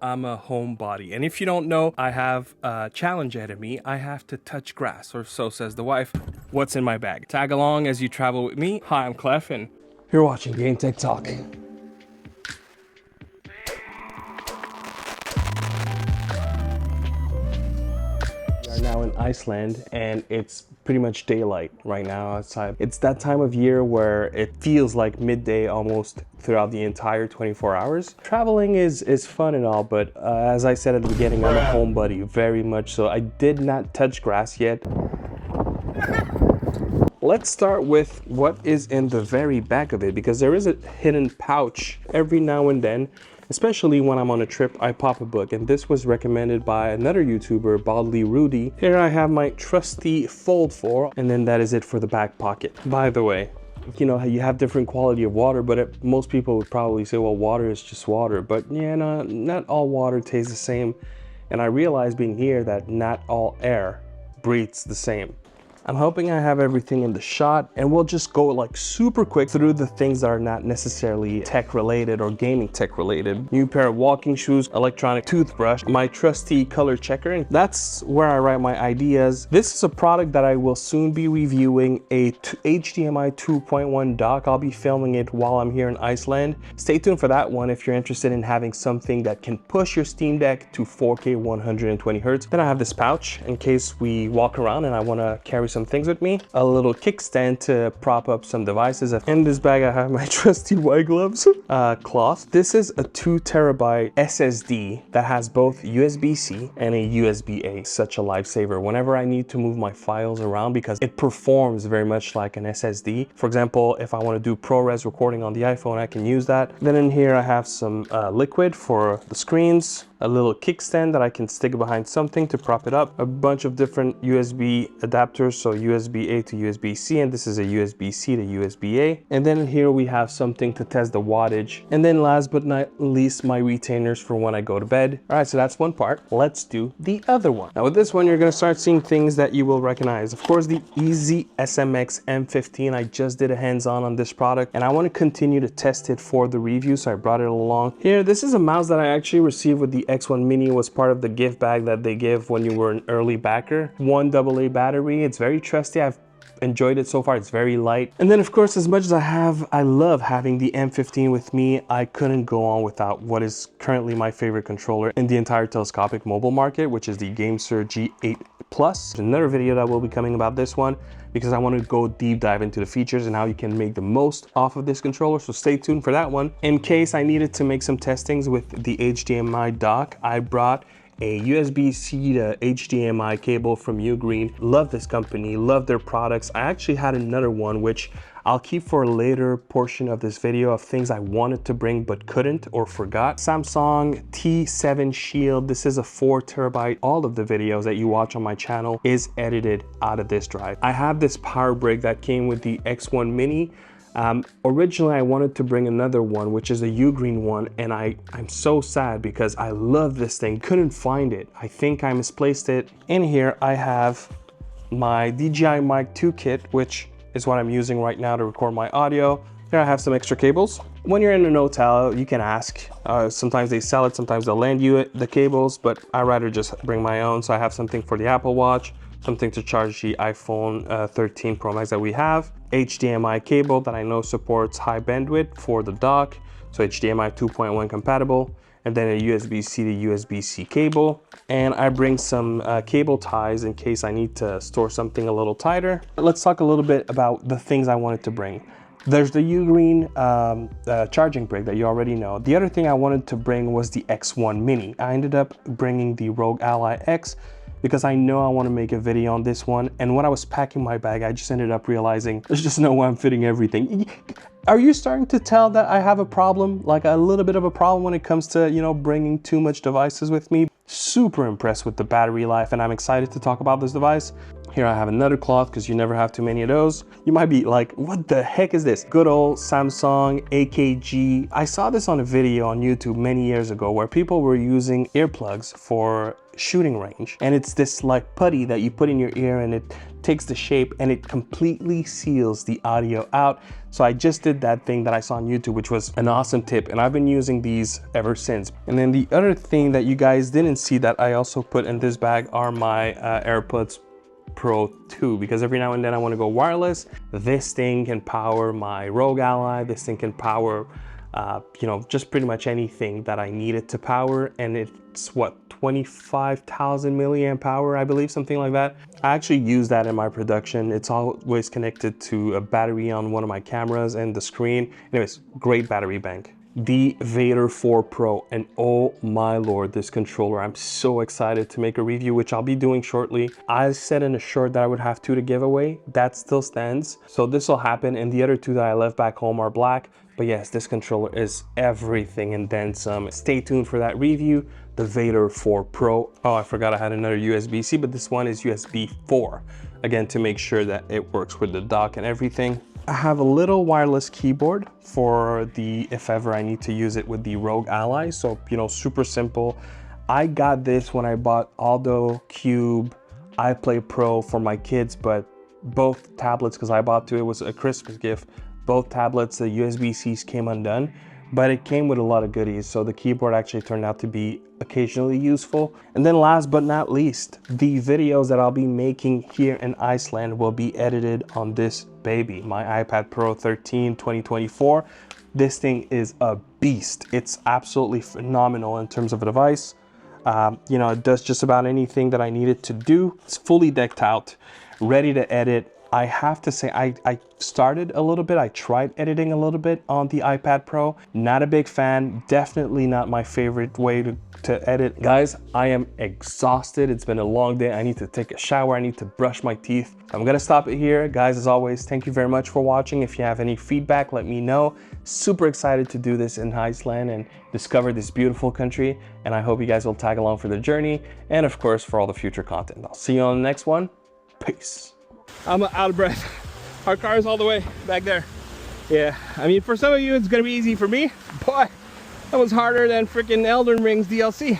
I'm a homebody, and if you don't know, I have a challenge ahead of me. I have to touch grass, or so says the wife. What's in my bag? Tag along as you travel with me. Hi, I'm Clef, and you're watching Game Tech Talk. We are now in Iceland, and it's pretty much daylight right now outside. It's that time of year where it feels like midday almost throughout the entire 24 hours. Traveling is fun and all, but as I said at the beginning, I'm a homebody, very much so. I did not touch grass yet. Let's start with what is in the very back of it, because there is a hidden pouch every now and then. Especially when I'm on a trip, I pop a book, and this was recommended by another YouTuber, Baldly Rudy. Here I have my trusty Fold 4, and then that is it for the back pocket. By the way, you know, you have different quality of water, but most people would probably say, well, water is just water. But yeah, no, not all water tastes the same. And I realized being here that not all air breathes the same. I'm hoping I have everything in the shot, and we'll just go like super quick through the things that are not necessarily tech related or gaming tech related. New pair of walking shoes, electronic toothbrush, my trusty color checker, and that's where I write my ideas. This is a product that I will soon be reviewing, a HDMI 2.1 dock. I'll be filming it while I'm here in Iceland. Stay tuned for that one if you're interested in having something that can push your Steam Deck to 4K 120 Hertz. Then I have this pouch in case we walk around and I want to carry some things with me, a little kickstand to prop up some devices. In this bag I have my trusty white gloves, cloth. This is a 2 terabyte SSD that has both USB-C and a USB-A. Such a lifesaver whenever I need to move my files around, because it performs very much like an SSD. For example, if I want to do ProRes recording on the iPhone, I can use that. Then in here I have some liquid for the screens, a little kickstand that I can stick behind something to prop it up, a bunch of different USB adapters, so USB-A to USB-C, and this is a USB-C to USB-A. And then here we have something to test the wattage. And then last but not least, my retainers for when I go to bed. All right, so that's one part. Let's do the other one. Now with this one, you're gonna start seeing things that you will recognize. Of course, the Easy SMX M15. I just did a hands-on on this product, and I want to continue to test it for the review, so I brought it along. Here, this is a mouse that I actually received with the X1 Mini. Was part of the gift bag that they give when you were an early backer. 1 AA battery. It's very trusty. I've enjoyed it so far. It's very light. And then of course, as much as I love having the M15 with me, I couldn't go on without what is currently my favorite controller in the entire telescopic mobile market, which is the GameSir G8 Plus. There's another video that will be coming about this one, because I want to go deep dive into the features and how you can make the most off of this controller, so stay tuned for that one. In case I needed to make some testings with the HDMI dock, I brought a USB-C to HDMI cable from Ugreen. Love this company, love their products. I actually had another one which I'll keep for a later portion of this video of things I wanted to bring but couldn't or forgot. Samsung T7 Shield. This is a 4 terabyte. All of the videos that you watch on my channel is edited out of this drive. I have this power brick that came with the X1 Mini. Originally I wanted to bring another one, which is a Ugreen one, and I'm so sad because I love this thing, couldn't find it. I think I misplaced it. In here I have my DJI Mic 2 kit, which is what I'm using right now to record my audio. Here I have some extra cables. When you're in an hotel, you can ask. Sometimes they sell it, sometimes they'll lend you the cables, but I'd rather just bring my own. So I have something for the Apple Watch, something to charge the iPhone 13 Pro Max that we have, HDMI cable that I know supports high bandwidth for the dock, so HDMI 2.1 compatible, and then a USB-C to USB-C cable. And I bring some cable ties in case I need to store something a little tighter. Let's talk a little bit about the things I wanted to bring. There's the Ugreen charging brick that you already know. The other thing I wanted to bring was the X1 Mini. I ended up bringing the Rogue Ally X because I know I want to make a video on this one. And when I was packing my bag, I just ended up realizing there's just no way I'm fitting everything. Are you starting to tell that I have a problem, like a little bit of a problem when it comes to, you know, bringing too much devices with me? Super impressed with the battery life, and I'm excited to talk about this device. Here I have another cloth because you never have too many of those. You might be like, what the heck is this? Good old Samsung AKG. I saw this on a video on YouTube many years ago where people were using earplugs for shooting range. And it's this like putty that you put in your ear and it takes the shape and it completely seals the audio out. So I just did that thing that I saw on YouTube, which was an awesome tip. And I've been using these ever since. And then the other thing that you guys didn't see that I also put in this bag are my AirPods Pro 2, because every now and then I want to go wireless. This thing can power my Rogue Ally. This thing can power, you know, just pretty much anything that I need it to power. And it's what, 25,000 milliamp hour, I believe, something like that. I actually use that in my production. It's always connected to a battery on one of my cameras and the screen. Anyways, great battery bank. The Vader 4 Pro, and oh my lord, this controller, I'm so excited to make a review, which I'll be doing shortly. I said in a short that I would have 2 to give away. That still stands, so this will happen, and the other 2 that I left back home are black. But yes, this controller is everything and then some. Stay tuned for that review. The Vader 4 Pro. Oh, I forgot I had another USB-C, but this one is USB 4, again, to make sure that it works with the dock and everything. I have a little wireless keyboard for if ever I need to use it with the Rogue Ally. So, you know, super simple. I got this when I bought Aldo Cube iPlay Pro for my kids, but both tablets, because I bought 2, it was a Christmas gift. Both tablets, the USB-Cs came undone, but it came with a lot of goodies. So the keyboard actually turned out to be occasionally useful. And then last but not least, the videos that I'll be making here in Iceland will be edited on this baby, my iPad Pro 13 2024. This thing is a beast. It's absolutely phenomenal in terms of a device. You know, it does just about anything that I need it to do. It's fully decked out, ready to edit. I have to say, I started a little bit, I tried editing a little bit on the iPad Pro. Not a big fan, definitely not my favorite way to edit. Guys, I am exhausted. It's been a long day. I need to take a shower. I need to brush my teeth. I'm gonna stop it here. Guys, as always, thank you very much for watching. If you have any feedback, let me know. Super excited to do this in Iceland and discover this beautiful country. And I hope you guys will tag along for the journey. And of course, for all the future content. I'll see you on the next one. Peace. I'm out of breath. Our car is all the way back there. Yeah, I mean, for some of you, it's gonna be easy. For me, boy, that was harder than freaking Elden Ring's DLC.